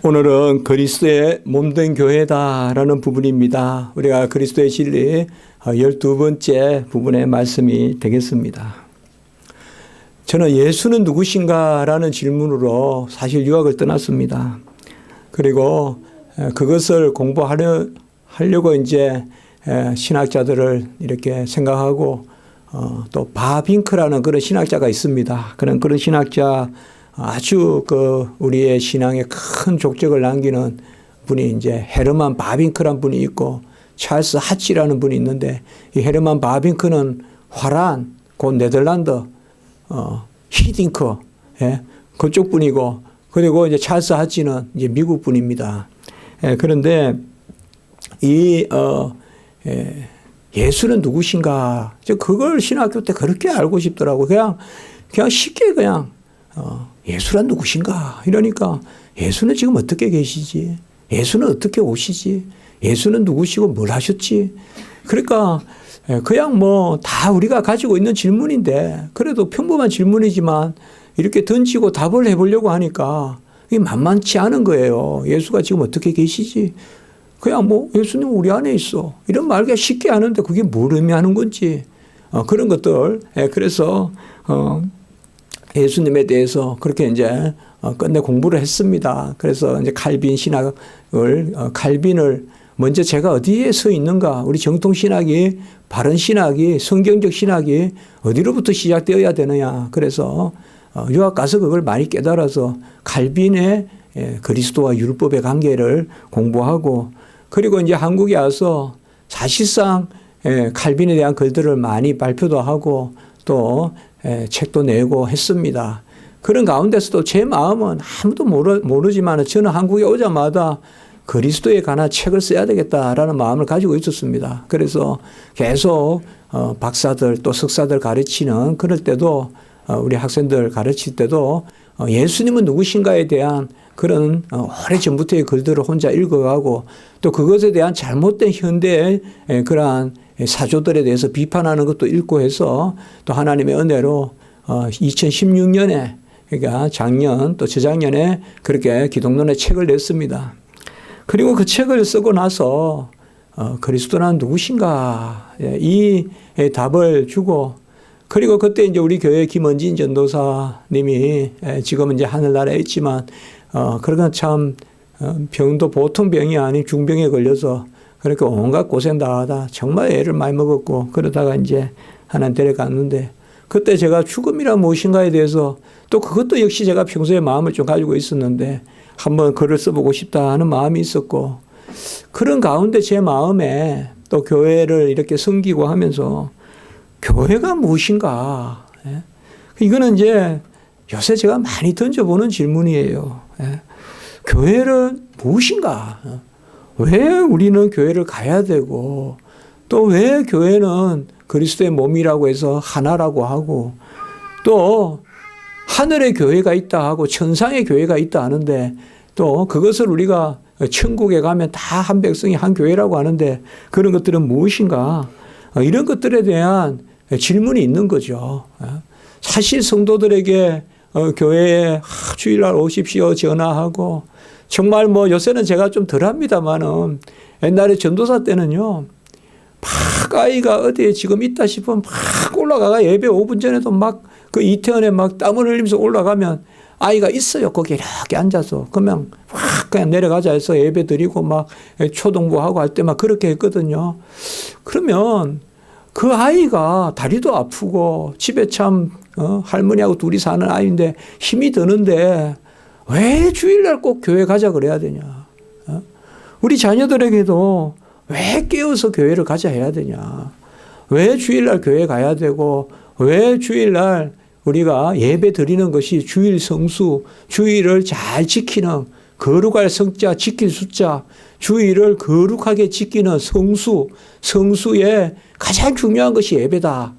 오늘은 그리스도의 몸된 교회다라는 부분입니다. 우리가 그리스도의 진리 12번째 부분의 말씀이 되겠습니다. 저는 예수는 누구신가라는 질문으로 사실 유학을 떠났습니다. 그리고 그것을 공부하려고 이제 신학자들을 이렇게 생각하고 또 바빙크라는 그런 신학자가 있습니다. 그런 신학자 아주 우리의 신앙에 큰 족적을 남기는 분이 이제 헤르만 바빙크라는 분이 있고 찰스 하치라는 분이 있는데 이 헤르만 바빙크는 화란, 곧 네덜란드, 히딩크, 예, 그쪽 분이고 그리고 이제 찰스 하치는 이제 미국 분입니다. 그런데 예수는 누구신가? 그걸 신학교 때 그렇게 알고 싶더라고. 그냥 쉽게 예수란 누구신가? 이러니까 예수는 지금 어떻게 계시지? 예수는 어떻게 오시지? 예수는 누구시고 뭘 하셨지? 그러니까 그냥 다 우리가 가지고 있는 질문인데 그래도 평범한 질문이지만 이렇게 던지고 답을 해보려고 하니까 이게 만만치 않은 거예요. 예수가 지금 어떻게 계시지? 그냥 예수님 우리 안에 있어. 이런 말 그냥 쉽게 하는데 그게 뭘 의미하는 건지 그런 것들. 그래서 예수님에 대해서 그렇게 이제 끝내 공부를 했습니다. 그래서 이제 칼빈을 먼저 제가 어디에 서 있는가, 우리 정통 신학이, 바른 신학이, 성경적 신학이 어디로부터 시작되어야 되느냐. 그래서 유학 가서 그걸 많이 깨달아서 칼빈의 그리스도와 율법의 관계를 공부하고 그리고 이제 한국에 와서 사실상 칼빈에 대한 글들을 많이 발표도 하고 또 책도 내고 했습니다. 그런 가운데서도 제 마음은 아무도 모르지만 저는 한국에 오자마자 그리스도에 관한 책을 써야 되겠다라는 마음을 가지고 있었습니다. 그래서 계속 박사들 또 석사들 가르치는 그럴 때도 우리 학생들 가르칠 때도 예수님은 누구신가에 대한 그런 오래전부터의 글들을 혼자 읽어가고 또 그것에 대한 잘못된 현대의 그러한 사조들에 대해서 비판하는 것도 읽고 해서 또 하나님의 은혜로 2016년에 그러니까 작년 또 저작년에 그렇게 기독론의 책을 냈습니다. 그리고 그 책을 쓰고 나서 그리스도는 누구신가 이 답을 주고 그리고 그때 이제 우리 교회 김원진 전도사님이 지금은 이제 하늘나라에 있지만 그러나 참 병도 보통 병이 아닌 중병에 걸려서 그렇게 온갖 고생 다 하다 정말 애를 많이 먹었고 그러다가 이제 하나 데려갔는데 그때 제가 죽음이란 무엇인가에 대해서 또 그것도 역시 제가 평소에 마음을 좀 가지고 있었는데 한번 글을 써보고 싶다 하는 마음이 있었고 그런 가운데 제 마음에 또 교회를 이렇게 섬기고 하면서 교회가 무엇인가? 이거는 이제 요새 제가 많이 던져보는 질문이에요. 교회는 무엇인가? 왜 우리는 교회를 가야 되고 또 왜 교회는 그리스도의 몸이라고 해서 하나라고 하고 또 하늘의 교회가 있다 하고 천상의 교회가 있다 하는데 또 그것을 우리가 천국에 가면 다 한 백성이 한 교회라고 하는데 그런 것들은 무엇인가? 이런 것들에 대한 질문이 있는 거죠. 사실 성도들에게 교회에 주일날 오십시오 전화하고 정말 요새는 제가 좀 덜합니다만은 옛날에 전도사 때는요 막 아이가 어디에 지금 있다 싶으면 막 올라가가 예배 5분 전에도 막 그 이태원에 막 땀을 흘리면서 올라가면 아이가 있어요. 거기 이렇게 앉아서. 그러면 확 그냥 내려가자 해서 예배 드리고 막 초등부하고 할 때 막 그렇게 했거든요. 그러면 그 아이가 다리도 아프고 집에 참 할머니하고 둘이 사는 아이인데 힘이 드는데 왜 주일날 꼭 교회 가자 그래야 되냐. 우리 자녀들에게도 왜 깨워서 교회를 가자 해야 되냐. 왜 주일날 교회 가야 되고 왜 주일날 우리가 예배 드리는 것이 주일 성수, 주일을 잘 지키는 거룩할 성자, 지킬 숫자, 주일을 거룩하게 지키는 성수, 성수의 가장 중요한 것이 예배다.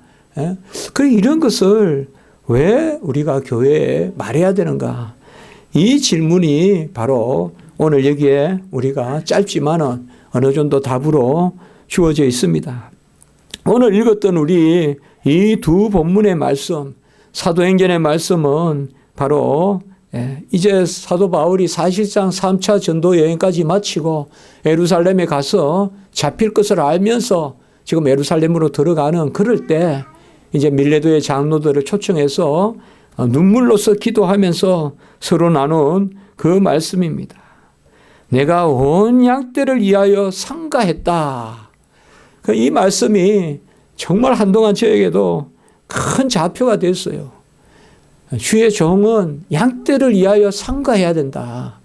그래 이런 것을 왜 우리가 교회에 말해야 되는가? 이 질문이 바로 오늘 여기에 우리가 짧지만은 어느 정도 답으로 주어져 있습니다. 오늘 읽었던 우리 이 두 본문의 말씀, 사도행전의 말씀은 바로 이제 사도 바울이 사실상 3차 전도 여행까지 마치고 예루살렘에 가서 잡힐 것을 알면서 지금 예루살렘으로 들어가는 그럴 때 이제 밀레도의 장로들을 초청해서 눈물로써 기도하면서 서로 나눈 그 말씀입니다. 내가 온 양떼를 위하여 상가했다. 이 말씀이 정말 한동안 저에게도 큰 좌표가 됐어요. 주의 종은 양떼를 위하여 상가해야 된다.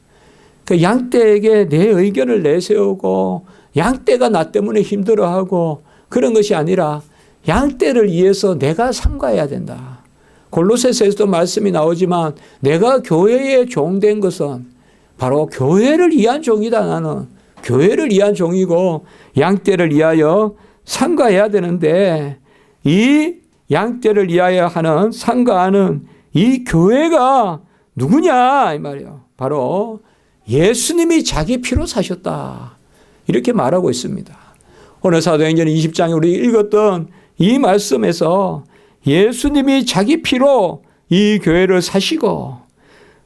양떼에게 내 의견을 내세우고 양떼가 나 때문에 힘들어하고 그런 것이 아니라 양떼를 위해서 내가 상가해야 된다. 골로새서에서도 말씀이 나오지만 내가 교회에 종된 것은 바로 교회를 위한 종이다. 나는 교회를 위한 종이고 양떼를 위하여 상가해야 되는데 이 양떼를 위하여 하는 상가하는 이 교회가 누구냐 이 말이에요. 바로 예수님이 자기 피로 사셨다. 이렇게 말하고 있습니다. 오늘 사도행전 20장에 우리 읽었던 이 말씀에서 예수님이 자기 피로 이 교회를 사시고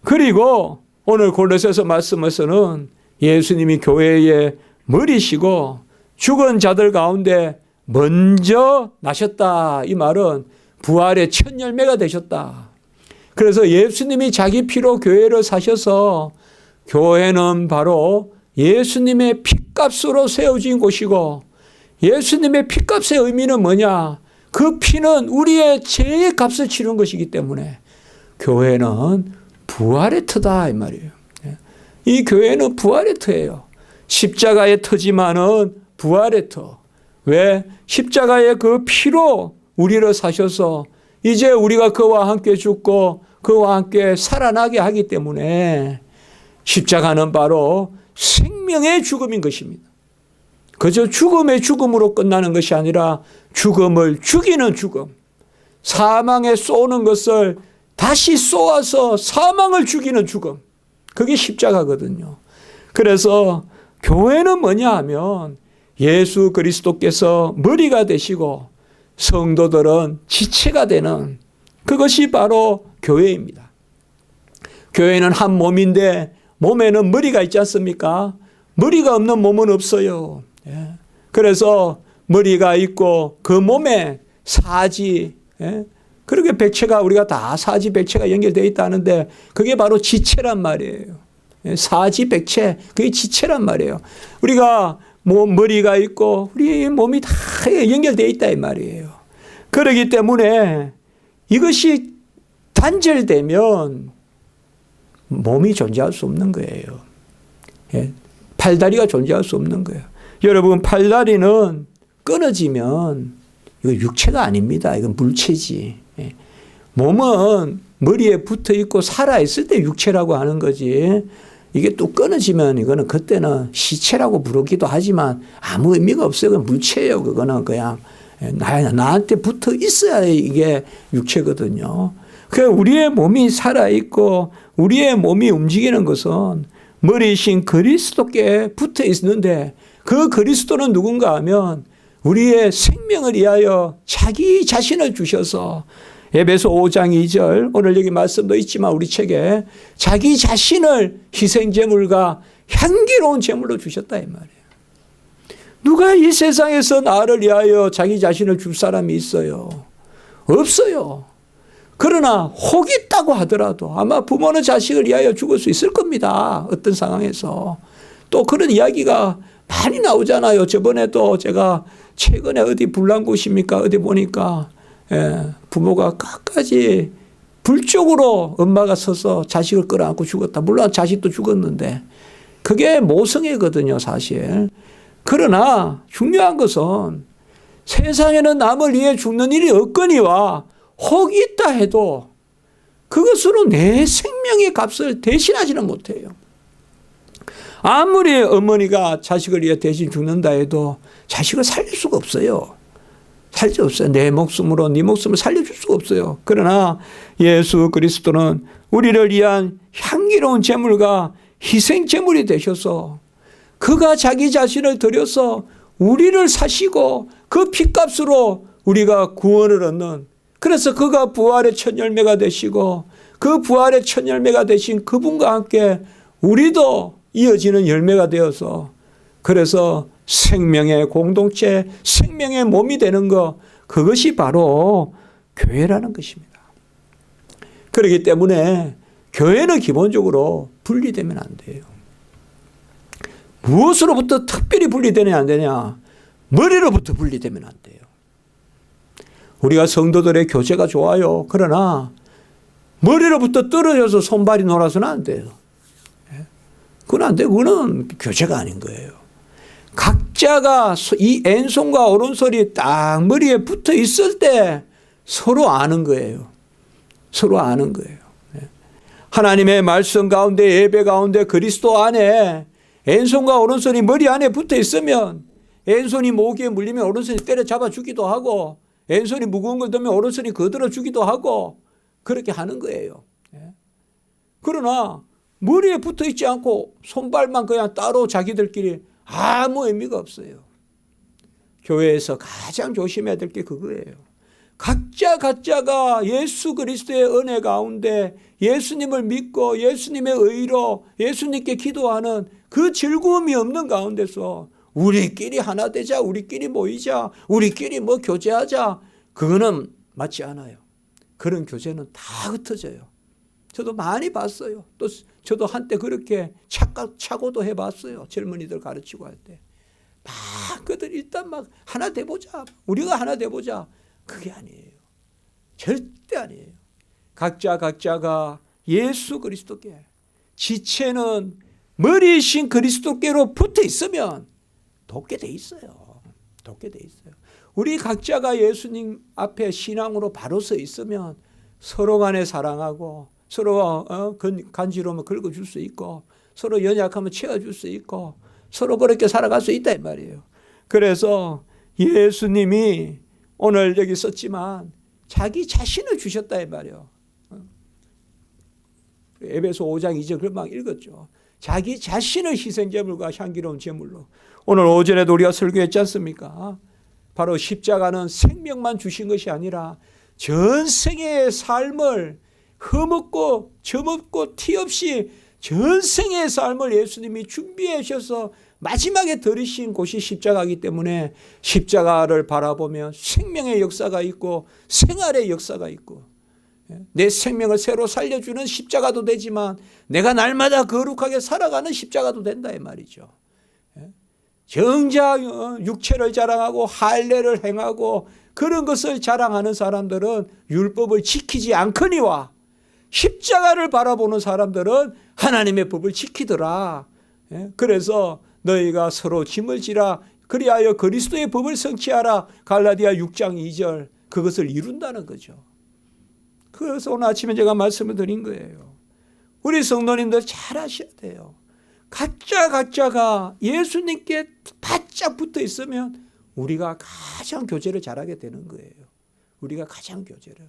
그리고 오늘 골로새서 말씀에서는 예수님이 교회의 머리시고 죽은 자들 가운데 먼저 나셨다. 이 말은 부활의 첫 열매가 되셨다. 그래서 예수님이 자기 피로 교회를 사셔서 교회는 바로 예수님의 피값으로 세워진 곳이고 예수님의 피값의 의미는 뭐냐? 그 피는 우리의 죄의 값을 치른 것이기 때문에 교회는 부활의 터다 이 말이에요. 이 교회는 부활의 터예요. 십자가의 터지만은 부활의 터. 왜? 십자가의 그 피로 우리를 사셔서 이제 우리가 그와 함께 죽고 그와 함께 살아나게 하기 때문에 십자가는 바로 생명의 죽음인 것입니다. 그저 죽음의 죽음으로 끝나는 것이 아니라 죽음을 죽이는 죽음. 사망에 쏘는 것을 다시 쏘아서 사망을 죽이는 죽음. 그게 십자가거든요. 그래서 교회는 뭐냐 하면 예수 그리스도께서 머리가 되시고 성도들은 지체가 되는 그것이 바로 교회입니다. 교회는 한 몸인데 몸에는 머리가 있지 않습니까? 머리가 없는 몸은 없어요. 그래서 머리가 있고 그 몸에 사지, 그렇게 백체가 우리가 다 사지 백체가 연결되어 있다는데 그게 바로 지체란 말이에요. 사지 백체, 그게 지체란 말이에요. 우리가 머리가 있고 우리 몸이 다 연결되어 있다 이 말이에요. 그렇기 때문에 이것이 단절되면 몸이 존재할 수 없는 거예요. 팔다리가 존재할 수 없는 거예요. 여러분 팔다리는 끊어지면 이거 육체가 아닙니다. 이건 물체지. 몸은 머리에 붙어 있고 살아 있을 때 육체라고 하는 거지. 이게 또 끊어지면 이거는 그때는 시체라고 부르기도 하지만 아무 의미가 없어요. 그건 물체예요. 그거는 그냥 나한테 붙어 있어야 이게 육체거든요. 그러니까 우리의 몸이 살아 있고 우리의 몸이 움직이는 것은 머리이신 그리스도께 붙어 있는데 그 그리스도는 누군가 하면 우리의 생명을 위하여 자기 자신을 주셔서 에베소 5장 2절 오늘 여기 말씀도 있지만 우리 책에 자기 자신을 희생제물과 향기로운 제물로 주셨다 이 말이에요. 누가 이 세상에서 나를 위하여 자기 자신을 줄 사람이 있어요? 없어요. 그러나 혹 있다고 하더라도 아마 부모는 자식을 위하여 죽을 수 있을 겁니다. 어떤 상황에서. 또 그런 이야기가 많이 나오잖아요. 저번에도 제가 최근에 어디 불난곳입니까? 어디 보니까 부모가 끝까지 불적으로 엄마가 서서 자식을 끌어안고 죽었다. 물론 자식도 죽었는데 그게 모성애거든요, 사실. 그러나 중요한 것은 세상에는 남을 위해 죽는 일이 없거니와 혹 있다 해도 그것으로 내 생명의 값을 대신하지는 못해요. 아무리 어머니가 자식을 위해 대신 죽는다 해도 자식을 살릴 수가 없어요. 살릴 수 없어요. 내 목숨으로 네 목숨을 살려줄 수가 없어요. 그러나 예수 그리스도는 우리를 위한 향기로운 제물과 희생 제물이 되셔서 그가 자기 자신을 들여서 우리를 사시고 그 피값으로 우리가 구원을 얻는 그래서 그가 부활의 첫 열매가 되시고 그 부활의 첫 열매가 되신 그분과 함께 우리도 이어지는 열매가 되어서 그래서 생명의 공동체, 생명의 몸이 되는 것, 그것이 바로 교회라는 것입니다. 그렇기 때문에 교회는 기본적으로 분리되면 안 돼요. 무엇으로부터 특별히 분리되냐 안 되냐? 머리로부터 분리되면 안 돼요. 우리가 성도들의 교제가 좋아요. 그러나 머리로부터 떨어져서 손발이 놀아서는 안 돼요. 그건 안 돼요. 그거는 교제가 아닌 거예요. 각자가 이 왼손과 오른손이 딱 머리에 붙어 있을 때 서로 아는 거예요. 서로 아는 거예요. 하나님의 말씀 가운데, 예배 가운데, 그리스도 안에 왼손과 오른손이 머리 안에 붙어 있으면 왼손이 모기에 물리면 오른손이 때려잡아 주기도 하고 왼손이 무거운 걸 들면 오른손이 거들어 주기도 하고 그렇게 하는 거예요. 그러나 머리에 붙어 있지 않고 손발만 그냥 따로 자기들끼리 아무 의미가 없어요. 교회에서 가장 조심해야 될 게 그거예요. 각자가 예수 그리스도의 은혜 가운데 예수님을 믿고 예수님의 의로 예수님께 기도하는 그 즐거움이 없는 가운데서 우리끼리 하나 되자, 우리끼리 모이자, 우리끼리 뭐 교제하자, 그거는 맞지 않아요. 그런 교제는 다 흩어져요. 저도 많이 봤어요. 또 저도 한때 그렇게 착오도 해봤어요. 젊은이들 가르치고 할 때. 막 그들 일단 막 하나 돼보자. 우리가 하나 돼보자. 그게 아니에요. 절대 아니에요. 각자가 예수 그리스도께, 지체는 머리이신 그리스도께로 붙어 있으면 돋게 돼 있어요. 돋게 돼 있어요. 우리 각자가 예수님 앞에 신앙으로 바로 서 있으면 서로 간에 사랑하고 서로 간지러우면 긁어줄 수 있고 서로 연약하면 채워줄 수 있고 서로 그렇게 살아갈 수 있다 이 말이에요. 그래서 예수님이 오늘 여기 썼지만 자기 자신을 주셨다 이 말이에요. 에베소 5장 2절 그런 막 읽었죠. 자기 자신을 희생제물과 향기로운 제물로. 오늘 오전에도 우리가 설교했지 않습니까? 바로 십자가는 생명만 주신 것이 아니라 전생의 삶을 흠없고 점없고 티 없이 전생의 삶을 예수님이 준비해 주셔서 마지막에 들으신 곳이 십자가이기 때문에 십자가를 바라보면 생명의 역사가 있고 생활의 역사가 있고 내 생명을 새로 살려주는 십자가도 되지만 내가 날마다 거룩하게 살아가는 십자가도 된다 이 말이죠. 정작 육체를 자랑하고 할례를 행하고 그런 것을 자랑하는 사람들은 율법을 지키지 않거니와 십자가를 바라보는 사람들은 하나님의 법을 지키더라. 그래서 너희가 서로 짐을 지라 그리하여 그리스도의 법을 성취하라. 갈라디아 6장 2절 그것을 이룬다는 거죠. 그래서 오늘 아침에 제가 말씀을 드린 거예요. 우리 성도님들 잘 아셔야 돼요. 각자가 예수님께 바짝 붙어 있으면 우리가 가장 교제를 잘하게 되는 거예요. 우리가 가장 교제를.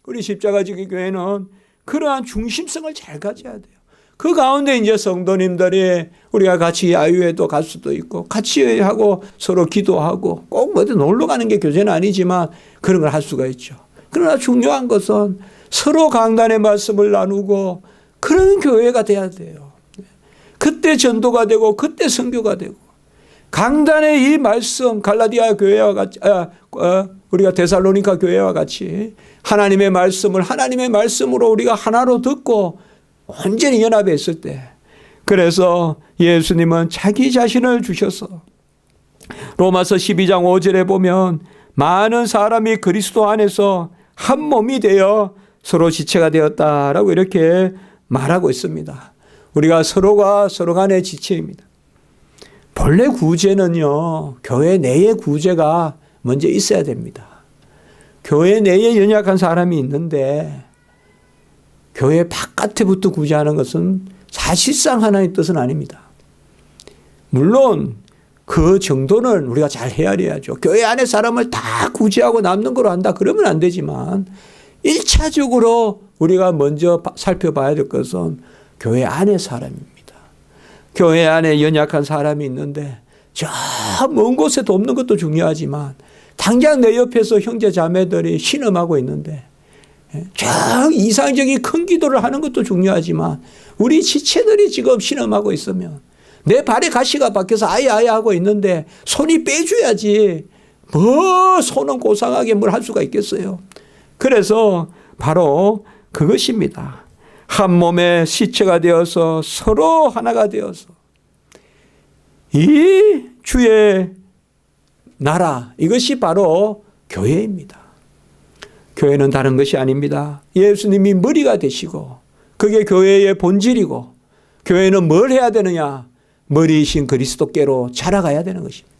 우리 십자가지기 교회는 그러한 중심성을 잘 가져야 돼요. 그 가운데 이제 성도님들이 우리가 같이 야유회도 갈 수도 있고 같이 하고 서로 기도하고 꼭 어디 놀러 가는 게 교제는 아니지만 그런 걸 할 수가 있죠. 그러나 중요한 것은 서로 강단의 말씀을 나누고 그런 교회가 돼야 돼요. 그때 전도가 되고 그때 선교가 되고 강단의 이 말씀 갈라디아 교회와 같이 우리가 데살로니가 교회와 같이 하나님의 말씀을 하나님의 말씀으로 우리가 하나로 듣고 온전히 연합했을 때 그래서 예수님은 자기 자신을 주셔서 로마서 12장 5절에 보면 많은 사람이 그리스도 안에서 한 몸이 되어 서로 지체가 되었다라고 이렇게 말하고 있습니다. 우리가 서로가 서로 간의 지체입니다. 본래 구제는요, 교회 내의 구제가 먼저 있어야 됩니다. 교회 내에 연약한 사람이 있는데 교회 바깥에부터 구제하는 것은 사실상 하나의 뜻은 아닙니다. 물론 그 정도는 우리가 잘 헤아려야죠. 교회 안에 사람을 다 구제하고 남는 걸로 한다 그러면 안 되지만 1차적으로 우리가 먼저 살펴봐야 될 것은 교회 안의 사람입니다. 교회 안에 연약한 사람이 있는데 저 먼 곳에 돕는 것도 중요하지만 당장 내 옆에서 형제 자매들이 신음하고 있는데 저 이상적인 큰 기도를 하는 것도 중요하지만 우리 지체들이 지금 신음하고 있으면 내 발에 가시가 박혀서 아야아야 하고 있는데 손이 빼줘야지 뭐 손은 고상하게 뭘 할 수가 있겠어요. 그래서 바로 그것입니다. 한 몸의 시체가 되어서 서로 하나가 되어서 이 주의 나라, 이것이 바로 교회입니다. 교회는 다른 것이 아닙니다. 예수님이 머리가 되시고 그게 교회의 본질이고, 교회는 뭘 해야 되느냐? 머리이신 그리스도께로 자라가야 되는 것입니다.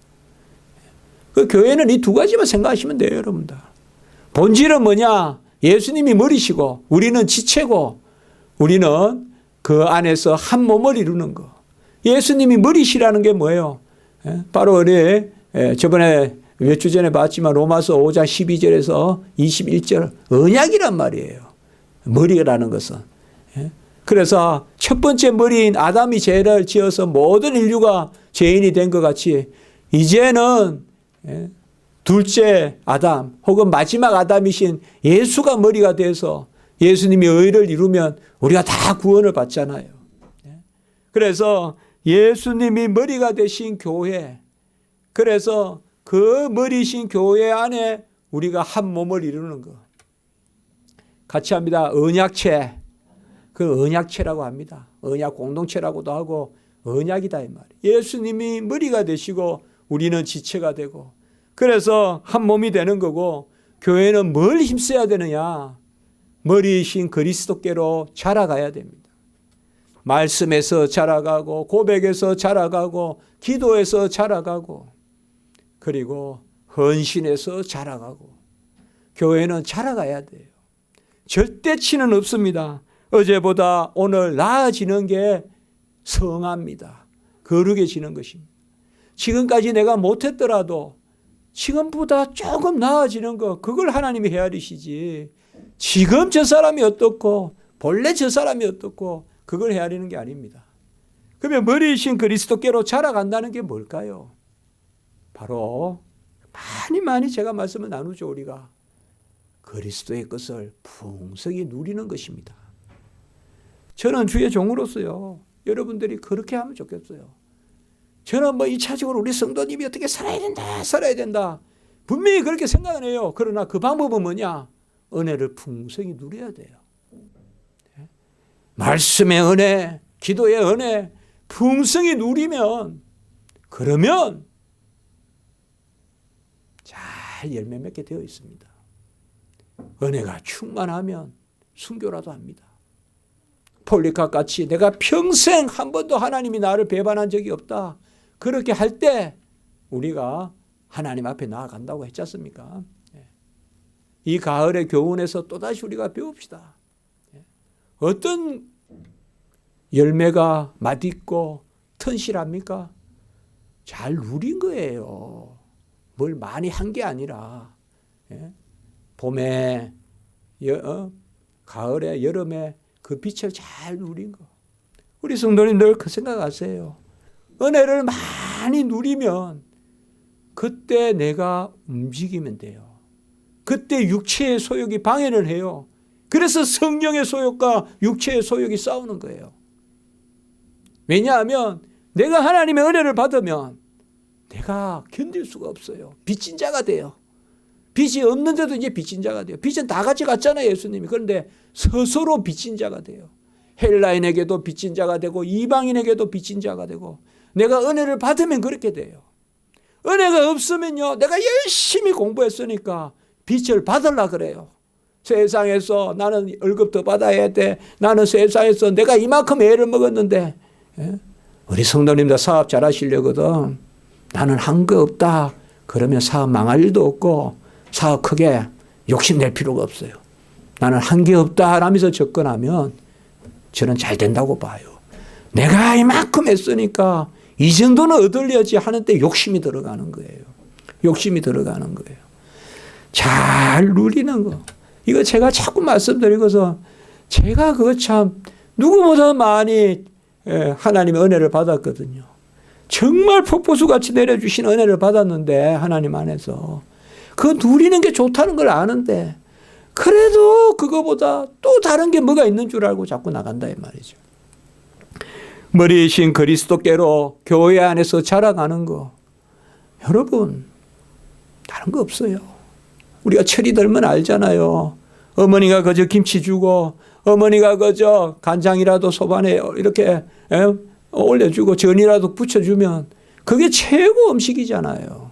그 교회는 이 두 가지만 생각하시면 돼요, 여러분들. 본질은 뭐냐? 예수님이 머리시고 우리는 지체고 우리는 그 안에서 한 몸을 이루는 거. 예수님이 머리시라는 게 뭐예요? 바로 우리 저번에 몇 주 전에 봤지만 로마서 5장 12절에서 21절 언약이란 말이에요. 머리라는 것은. 그래서 첫 번째 머리인 아담이 죄를 지어서 모든 인류가 죄인이 된 것 같이 이제는 둘째 아담 혹은 마지막 아담이신 예수가 머리가 돼서 예수님이 의를 이루면 우리가 다 구원을 받잖아요. 그래서 예수님이 머리가 되신 교회, 그래서 그 머리신 교회 안에 우리가 한 몸을 이루는 것. 같이 합니다. 언약체. 그 언약체라고 합니다. 언약 공동체라고도 하고 언약이다 이 말이에요. 예수님이 머리가 되시고 우리는 지체가 되고, 그래서 한 몸이 되는 거고, 교회는 뭘 힘써야 되느냐? 머리이신 그리스도께로 자라가야 됩니다. 말씀에서 자라가고 고백에서 자라가고 기도에서 자라가고 그리고 헌신에서 자라가고, 교회는 자라가야 돼요. 절대치는 없습니다. 어제보다 오늘 나아지는 게 성합니다. 거룩해지는 것입니다. 지금까지 내가 못했더라도 지금보다 조금 나아지는 거, 그걸 하나님이 헤아리시지, 지금 저 사람이 어떻고 본래 저 사람이 어떻고 그걸 헤아리는 게 아닙니다. 그러면 머리이신 그리스도께로 자라간다는 게 뭘까요? 바로 많이 제가 말씀을 나누죠. 우리가 그리스도의 것을 풍성히 누리는 것입니다. 저는 주의 종으로서요, 여러분들이 그렇게 하면 좋겠어요. 저는 뭐 1차적으로 우리 성도님이 어떻게 살아야 된다 분명히 그렇게 생각은 해요. 그러나 그 방법은 뭐냐? 은혜를 풍성히 누려야 돼요. 말씀의 은혜, 기도의 은혜 풍성히 누리면, 그러면 잘 열매 맺게 되어 있습니다. 은혜가 충만하면 순교라도 합니다. 폴리카 같이 내가 평생 한 번도 하나님이 나를 배반한 적이 없다, 그렇게 할 때 우리가 하나님 앞에 나아간다고 했지 않습니까? 이 가을의 교훈에서 또다시 우리가 배웁시다. 어떤 열매가 맛있고 튼실합니까? 잘 누린 거예요. 뭘 많이 한 게 아니라, 봄에, 가을에, 여름에 그 빛을 잘 누린 거. 우리 성도님들 그 생각하세요. 은혜를 많이 누리면 그때 내가 움직이면 돼요. 그때 육체의 소욕이 방해를 해요. 그래서 성령의 소욕과 육체의 소욕이 싸우는 거예요. 왜냐하면 내가 하나님의 은혜를 받으면 내가 견딜 수가 없어요. 빚진 자가 돼요. 빚이 없는데도 이제 빚진 자가 돼요. 빚은 다 같이 갔잖아요, 예수님이. 그런데 스스로 빚진 자가 돼요. 헬라인에게도 빚진 자가 되고 이방인에게도 빚진 자가 되고, 내가 은혜를 받으면 그렇게 돼요. 은혜가 없으면요, 내가 열심히 공부했으니까 빚을 받으려고 그래요. 세상에서 나는 월급 더 받아야 돼. 나는 세상에서 내가 이만큼 애를 먹었는데, 우리 성도님들 사업 잘 하시려거든. 나는 한 거 없다. 그러면 사업 망할 일도 없고 사업 크게 욕심낼 필요가 없어요. 나는 한 게 없다 라면서 접근하면 저는 잘 된다고 봐요. 내가 이만큼 했으니까 이 정도는 얻으려지 하는데 욕심이 들어가는 거예요. 욕심이 들어가는 거예요. 잘 누리는 거. 이거 제가 자꾸 말씀드리고서 제가 그거 참 누구보다 많이 하나님의 은혜를 받았거든요. 정말 폭포수같이 내려주신 은혜를 받았는데, 하나님 안에서 그 누리는 게 좋다는 걸 아는데 그래도 그거보다 또 다른 게 뭐가 있는 줄 알고 자꾸 나간다 이 말이죠. 머리이신 그리스도께로 교회 안에서 자라가는 거, 여러분 다른 거 없어요. 우리가 철이 들면 알잖아요. 어머니가 그저 김치 주고, 어머니가 그저 간장이라도 소반에 이렇게 올려주고 전이라도 부쳐주면 그게 최고 음식이잖아요.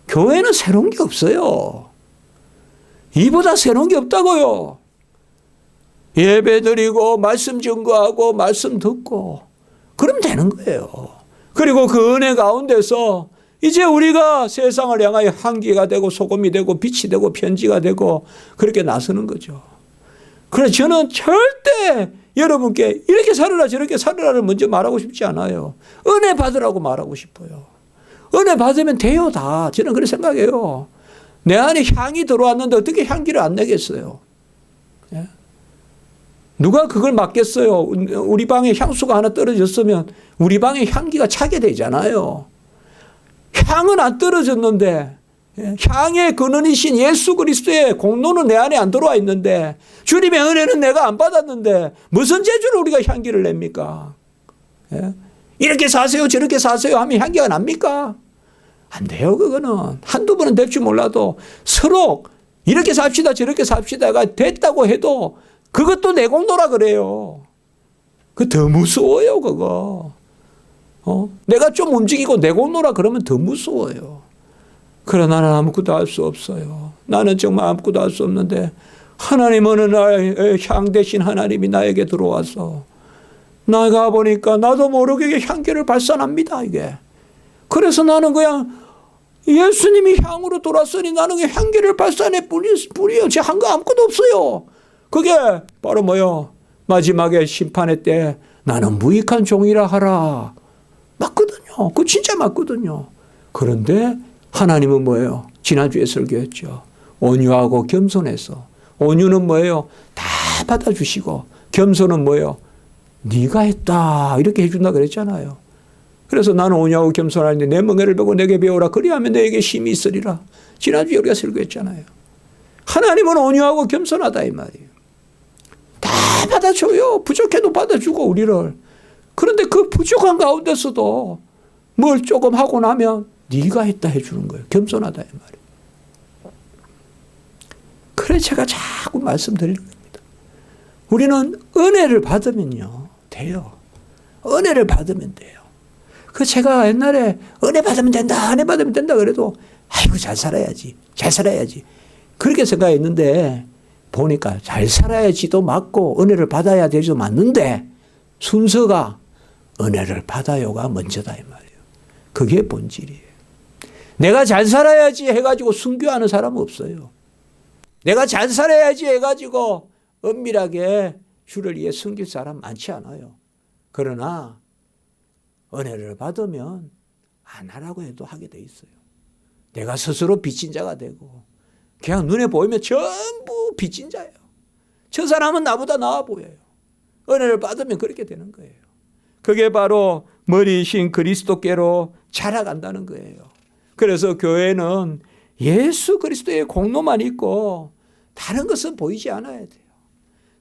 교회는 새로운 게 없어요. 이보다 새로운 게 없다고요. 예배 드리고 말씀 증거하고 말씀 듣고 그러면 되는 거예요. 그리고 그 은혜 가운데서 이제 우리가 세상을 향하여 향기가 되고 소금이 되고 빛이 되고 편지가 되고 그렇게 나서는 거죠. 그래서 저는 절대 여러분께 이렇게 살아라 저렇게 살아라를 먼저 말하고 싶지 않아요. 은혜 받으라고 말하고 싶어요. 은혜 받으면 돼요 다. 저는 그렇게 생각해요. 내 안에 향이 들어왔는데 어떻게 향기를 안 내겠어요. 예? 누가 그걸 막겠어요. 우리 방에 향수가 하나 떨어졌으면 우리 방에 향기가 차게 되잖아요. 향은 안 떨어졌는데 향의 근원이신 예수 그리스도의 공로는 내 안에 안 들어와 있는데 주님의 은혜는 내가 안 받았는데 무슨 재주로 우리가 향기를 냅니까? 예? 이렇게 사세요 저렇게 사세요 하면 향기가 납니까? 안 돼요. 그거는 한두 번은 될 줄 몰라도 서로 이렇게 삽시다 저렇게 삽시다가 됐다고 해도 그것도 내 공로라 그래요. 그 더 무서워요 그거. 내가 좀 움직이고 내 공로라 그러면 더 무서워요. 그러나 나는 아무것도 할 수 없어요. 나는 정말 아무것도 할 수 없는데 하나님은 나의 향 대신 하나님이 나에게 들어와서 나가 보니까 나도 모르게 향기를 발산합니다 이게. 그래서 나는 그냥 예수님이 향으로 돌았으니 나는 향기를 발산해 뿌려. 제 한 거 아무것도 없어요. 그게 바로 뭐요? 마지막에 심판의 때 나는 무익한 종이라 하라. 맞거든요. 그거 진짜 맞거든요. 그런데 하나님은 뭐예요? 지난주에 설교했죠. 온유하고 겸손해서. 온유는 뭐예요? 다 받아주시고 겸손은 뭐예요? 네가 했다 이렇게 해준다 그랬잖아요. 그래서 나는 온유하고 겸손하는데 내 멍에를 베고 내게 배우라. 그리하면 너에게 힘이 있으리라. 지난주에 우리가 설교했잖아요. 하나님은 온유하고 겸손하다 이 말이에요. 다 받아줘요. 부족해도 받아주고 우리를. 그런데 그 부족한 가운데서도 뭘 조금 하고 나면 네가 했다 해주는 거예요. 겸손하다 이 말이에요. 그래서 제가 자꾸 말씀드리는 겁니다. 우리는 은혜를 받으면요 돼요. 은혜를 받으면 돼요. 그 제가 옛날에 은혜 받으면 된다 은혜 받으면 된다 그래도 아이고 잘 살아야지 잘 살아야지 그렇게 생각했는데 보니까 잘 살아야지도 맞고 은혜를 받아야 되지도 맞는데 순서가 은혜를 받아요가 먼저다 이 말이에요. 그게 본질이에요. 내가 잘 살아야지 해가지고 순교하는 사람은 없어요. 내가 잘 살아야지 해가지고 은밀하게 주를 위해 숨길 사람 많지 않아요. 그러나 은혜를 받으면 안 하라고 해도 하게 돼 있어요. 내가 스스로 빚진 자가 되고 그냥 눈에 보이면 전부 빚진 자예요. 저 사람은 나보다 나아 보여요. 은혜를 받으면 그렇게 되는 거예요. 그게 바로 머리이신 그리스도께로 자라간다는 거예요. 그래서 교회는 예수 그리스도의 공로만 있고 다른 것은 보이지 않아야 돼요.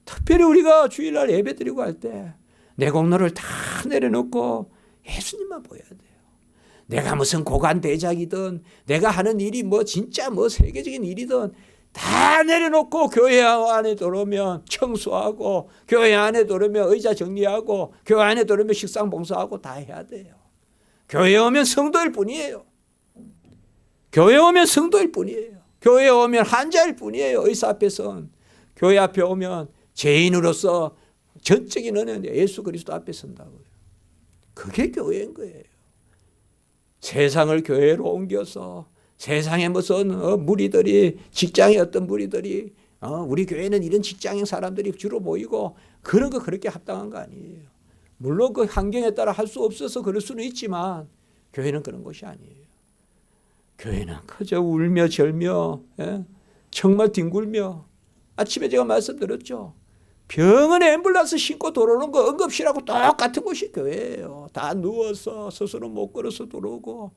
특별히 우리가 주일날 예배드리고 할 때 내 공로를 다 내려놓고 예수님만 보여야 돼요. 내가 무슨 고관 대작이든 내가 하는 일이 뭐 진짜 뭐 세계적인 일이든 다 내려놓고 교회 안에 들어오면 청소하고 교회 안에 들어오면 의자 정리하고 교회 안에 들어오면 식상 봉사하고 다 해야 돼요. 교회 오면 성도일 뿐이에요. 교회 오면 성도일 뿐이에요. 교회 오면 환자일 뿐이에요. 의사 앞에선. 교회 앞에 오면 죄인으로서 전적인 은혜는 예수 그리스도 앞에 선다고요. 그게 교회인 거예요. 세상을 교회로 옮겨서 세상에 무슨 무리들이 직장의 어떤 무리들이 우리 교회는 이런 직장인 사람들이 주로 모이고 그런 거 그렇게 합당한 거 아니에요. 물론 그 환경에 따라 할 수 없어서 그럴 수는 있지만 교회는 그런 것이 아니에요. 교회는 그저 울며 절며 정말 뒹굴며 아침에 제가 말씀드렸죠. 병원에 앰뷸런스 신고 들어오는 거 응급실하고 똑같은 곳이 교회예요. 다 누워서 스스로 못 걸어서 들어오고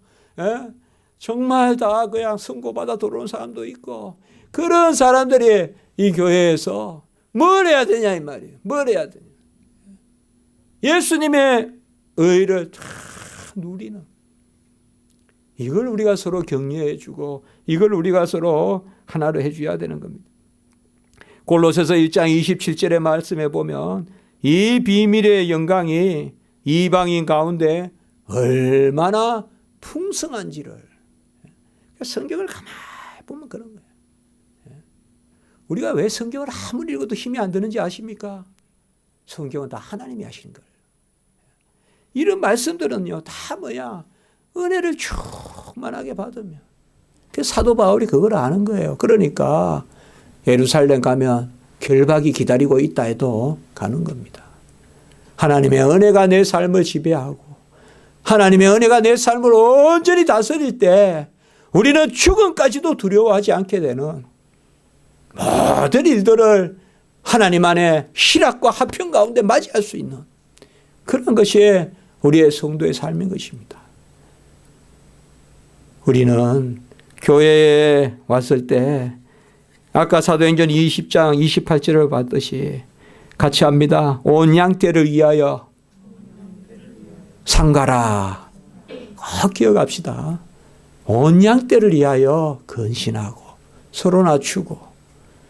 정말 다 그냥 선고받아 들어오는 사람도 있고 그런 사람들이 이 교회에서 뭘 해야 되냐 이 말이에요. 뭘 해야 되냐. 예수님의 의를 다 누리는, 이걸 우리가 서로 격려해 주고 이걸 우리가 서로 하나로 해줘야 되는 겁니다. 골로새서 1장 27절의 말씀에 보면 이 비밀의 영광이 이방인 가운데 얼마나 풍성한지를, 성경을 가만히 보면 그런 거예요. 우리가 왜 성경을 아무리 읽어도 힘이 안 드는지 아십니까? 성경은 다 하나님이 하시는 거예요. 이런 말씀들은요, 다 뭐야? 은혜를 충만하게 받으면. 그래서 사도 바울이 그걸 아는 거예요. 그러니까 예루살렘 가면 결박이 기다리고 있다 해도 가는 겁니다. 하나님의 은혜가 내 삶을 지배하고 하나님의 은혜가 내 삶을 온전히 다스릴 때 우리는 죽음까지도 두려워하지 않게 되는, 모든 일들을 하나님 안에 희락과 화평 가운데 맞이할 수 있는 그런 것이 우리의 성도의 삶인 것입니다. 우리는 교회에 왔을 때 아까 사도행전 20장 28절을 봤듯이 같이 합니다. 온 양떼를 위하여 상가라. 꼭 기억합시다. 온 양떼를 위하여 근신하고 서로 낮추고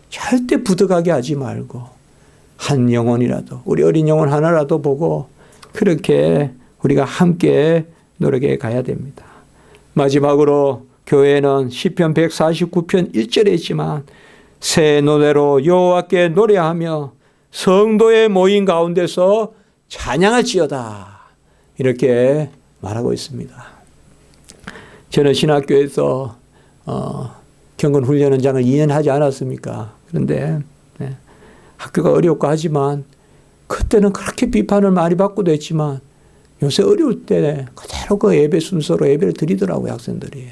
절대 부득하게 하지 말고 한 영혼이라도, 우리 어린 영혼 하나라도 보고 그렇게 우리가 함께 노력해 가야 됩니다. 마지막으로 교회는 시편 149편 1절에 있지만 새 노래로 여호와께 노래하며 성도의 모임 가운데서 찬양할지어다, 이렇게 말하고 있습니다. 저는 신학교에서 경건훈련원장을 2년 하지 않았습니까? 그런데 학교가 어렵고 하지만 그때는 그렇게 비판을 많이 받고도 했지만 요새 어려울 때 그대로 그 예배 순서로 예배를 드리더라고요, 학생들이.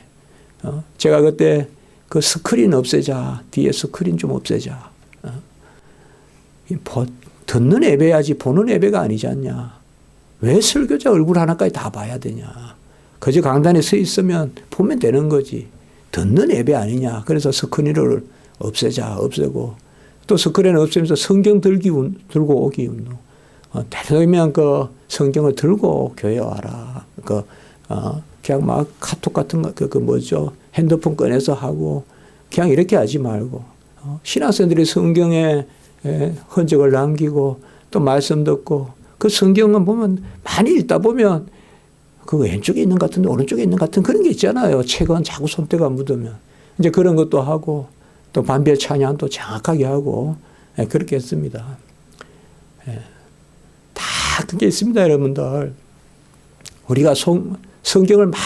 제가 그때 그 스크린 없애자, 뒤에 스크린 좀 없애자. 듣는 예배야지 보는 예배가 아니지 않냐. 왜 설교자 얼굴 하나까지 다 봐야 되냐. 그저 강단에 서 있으면 보면 되는 거지. 듣는 예배 아니냐. 그래서 스크린을 없애고 또 스크린을 없애면서 성경 들고 오기 운동. 되면 그 성경을 들고 교회 와라. 그냥 막 카톡 같은 거, 뭐죠? 핸드폰 꺼내서 하고 그냥 이렇게 하지 말고 신학생들이 성경에 흔적을 남기고 또 말씀 듣고 그 성경은 보면 많이 읽다 보면 그 왼쪽에 있는 것 같은데 오른쪽에 있는 것 같은 그런 게 있잖아요. 책은 자꾸 손때가 묻으면. 이제 그런 것도 하고 또 반별 찬양도 정확하게 하고 그렇게 했습니다. 다 그게 있습니다, 여러분들. 우리가 성경을 막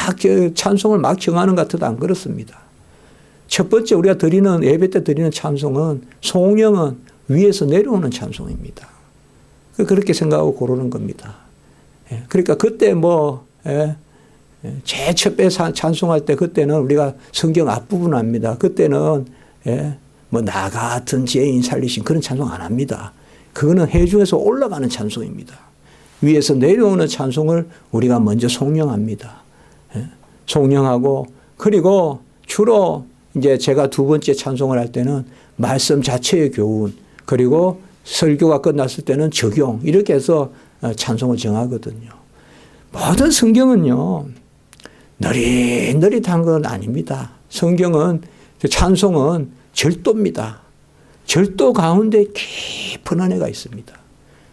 찬송을 막 정하는 것 같아도 안 그렇습니다. 첫 번째 우리가 드리는 예배 때 드리는 찬송은 성령은 위에서 내려오는 찬송입니다. 그렇게 생각하고 고르는 겁니다. 그러니까 그때 제일 첫 배 찬송할 때 그때는 우리가 성경 앞부분 합니다. 그때는 나 같은 죄인 살리신 그런 찬송 안 합니다. 그거는 회중에서 올라가는 찬송입니다. 위에서 내려오는 찬송을 우리가 먼저 송영합니다. 송영하고 그리고 주로 이제 제가 두 번째 찬송을 할 때는 말씀 자체의 교훈 그리고 설교가 끝났을 때는 적용 이렇게 해서 찬송을 정하거든요. 모든 성경은요 느릿느릿한 건 아닙니다. 성경은 찬송은 절도입니다. 절도 가운데 깊은 은혜가 있습니다.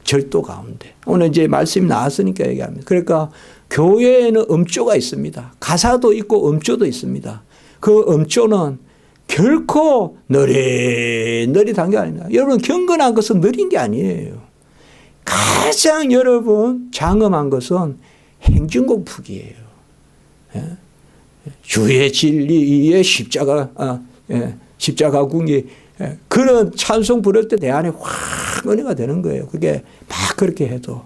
절도 가운데. 오늘 이제 말씀이 나왔으니까 얘기합니다. 그러니까 교회에는 음조가 있습니다. 가사도 있고 음조도 있습니다. 그 음조는 결코 느릿느릿한 게 아닙니다. 여러분 경건한 것은 느린 게 아니에요. 가장 여러분 장엄한 것은 행진곡 푸기예요. 주의 진리의 십자가 궁이 그런 찬송 부를 때 내 안에 확 은혜가 되는 거예요. 그게 막 그렇게 해도.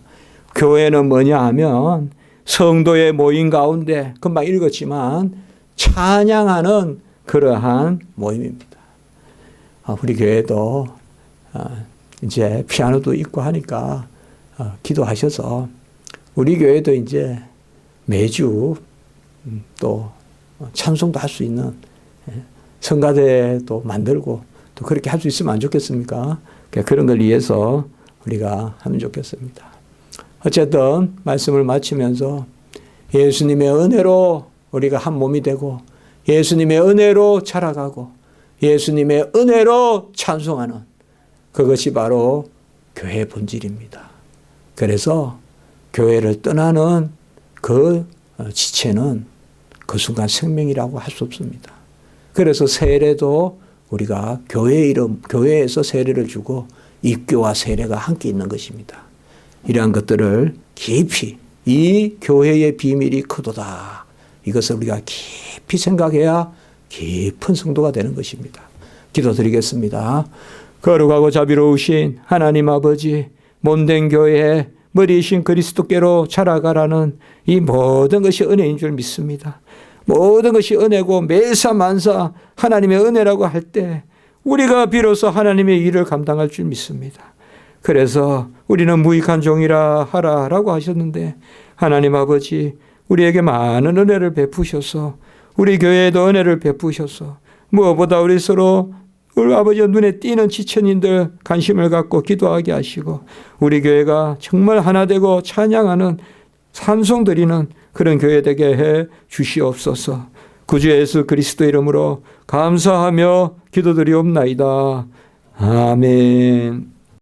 교회는 뭐냐 하면 성도의 모임 가운데 금방 읽었지만 찬양하는 그러한 모임입니다. 우리 교회도 이제 피아노도 있고 하니까 기도하셔서 우리 교회도 이제 매주 또 찬송도 할 수 있는 성가대도 만들고 또 그렇게 할 수 있으면 안 좋겠습니까? 그런 걸 위해서 우리가 하면 좋겠습니다. 어쨌든 말씀을 마치면서 예수님의 은혜로 우리가 한 몸이 되고 예수님의 은혜로 자라가고 예수님의 은혜로 찬송하는 그것이 바로 교회의 본질입니다. 그래서 교회를 떠나는 그 지체는 그 순간 생명이라고 할 수 없습니다. 그래서 세례도 우리가 교회 이름, 교회에서 세례를 주고 입교와 세례가 함께 있는 것입니다. 이러한 것들을 깊이 이 교회의 비밀이 크도다. 이것을 우리가 깊이 생각해야 깊은 성도가 되는 것입니다. 기도드리겠습니다. 거룩하고 자비로우신 하나님 아버지, 몸된 교회에 머리이신 그리스도께로 자라가라는 이 모든 것이 은혜인 줄 믿습니다. 모든 것이 은혜고 매사 만사 하나님의 은혜라고 할 때 우리가 비로소 하나님의 일을 감당할 줄 믿습니다. 그래서 우리는 무익한 종이라 하라라고 하셨는데 하나님 아버지, 우리에게 많은 은혜를 베푸셔서 우리 교회에도 은혜를 베푸셔서 무엇보다 우리 서로 우리 아버지의 눈에 띄는 지천인들 관심을 갖고 기도하게 하시고 우리 교회가 정말 하나 되고 찬양하는 찬송드리는 그런 교회 되게 해 주시옵소서. 구주 예수 그리스도 이름으로 감사하며 기도드리옵나이다. 아멘.